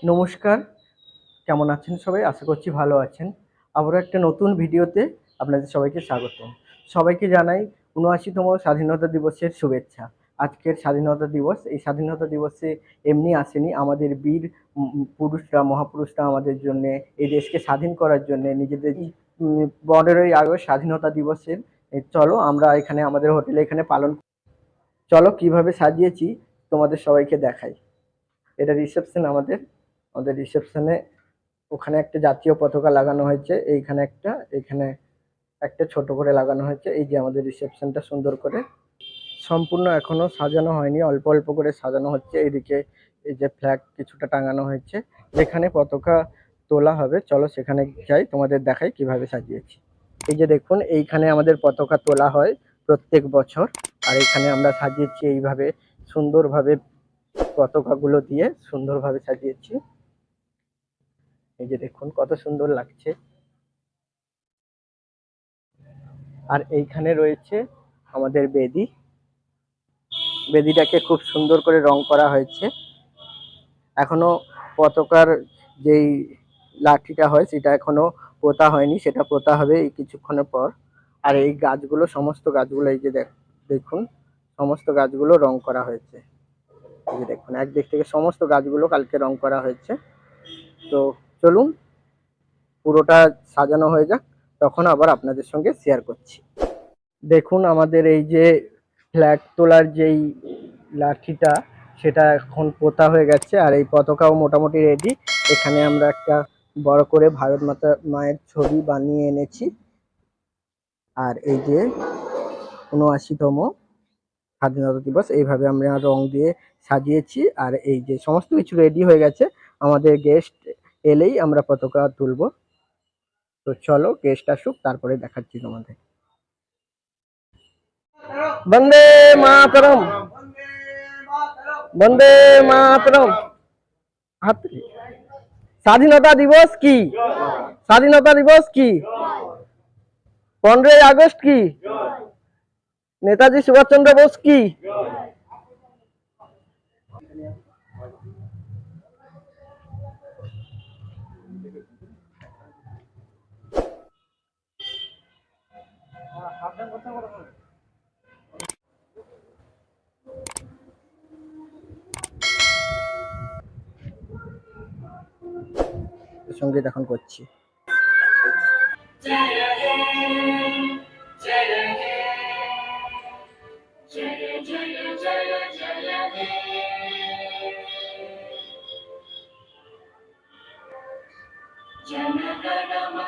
নমস্কার, কেমন আছেন সবাই? আশা করছি ভালো আছেন। আবারও একটা নতুন ভিডিওতে আপনাদের সবাইকে স্বাগতম। সবাইকে জানাই ৭৯তম স্বাধীনতা দিবসের শুভেচ্ছা। আজকের স্বাধীনতা দিবস, এই স্বাধীনতা দিবসে এমনি আসেনি। আমাদের বীর পুরুষরা, মহাপুরুষরা আমাদের জন্যে, এই দেশকে স্বাধীন করার জন্যে নিজেদের ১৫ই আগস্ট স্বাধীনতা দিবসের চলো আমরা এখানে আমাদের হোটেলে এখানে পালন। চলো কিভাবে সাজিয়েছি তোমাদের সবাইকে দেখাই। এটা রিসেপশন আমাদের। আমাদের রিসেপশনে ওখানে একটা জাতীয় পতাকা লাগানো হয়েছে, এইখানে একটা, এখানে একটা ছোট করে লাগানো হয়েছে। এই যে আমাদের রিসেপশনটা সুন্দর করে সম্পূর্ণ এখনো সাজানো হয়নি, অল্প অল্প করে সাজানো হচ্ছে। এইদিকে এই যে ফ্ল্যাগ কিছুটা টাঙানো হয়েছে, যেখানে পতাকা তোলা হবে। চলো সেখানে যাই, তোমাদের দেখাই কিভাবে সাজিয়েছি। এই যে দেখুন, এইখানে আমাদের পতাকা তোলা হয় প্রত্যেক বছর, আর এখানে আমরা সাজিয়েছি এইভাবে সুন্দরভাবে, পতাকাগুলো দিয়ে সুন্দরভাবে সাজিয়েছি। এই যে দেখুন কত সুন্দর লাগছে। আর এইখানে রয়েছে আমাদের বেদি। বেদিটাকে খুব সুন্দর করে রং করা হয়েছে। এখনো পতাকার যেই লাঠিটা হয় সেটা এখনো পোতা হয়নি, সেটা পোতা হবে এই কিছুক্ষণের পর। আর এই গাছগুলো, সমস্ত গাছগুলো, এই যে দেখুন সমস্ত গাছগুলো রং করা হয়েছে। এই যে দেখুন, একদিক থেকে সমস্ত গাছগুলো কালকে রং করা হয়েছে। তো চলুন পুরোটা সাজানো হয়ে যাক, তখন আবার আপনাদের সঙ্গে শেয়ার করছি। দেখুন আমাদের এই যে ফ্ল্যাগ তোলার যেই লাঠিটা, সেটা এখন পোতা হয়ে গেছে, আর এই পতাকাও মোটামুটি রেডি। এখানে আমরা একটা বড় করে ভারত মাতা মায়ের ছবি বানিয়ে এনেছি। আর এই যে ৭৯তম স্বাধীনতা দিবস, এইভাবে আমরা রং দিয়ে সাজিয়েছি। আর এই যে সমস্ত কিছু রেডি হয়ে গেছে, আমাদের গেস্ট এলেই আমরা পতাকা তুলবো। তো চলো গেস্ট আসুক, তারপরে দেখাচ্ছি তোমাদের। বন্দে মাতরম, বন্দে মাতরম। স্বাধীনতা দিবস কি? স্বাধীনতা দিবস কি? 15ই আগস্ট কি? নেতাজি সুভাষচন্দ্র বোস কি? সঙ্গীত এখন করছি। জয় হে, জয় হে, জয় জয় জয় জয় হে, জনগণ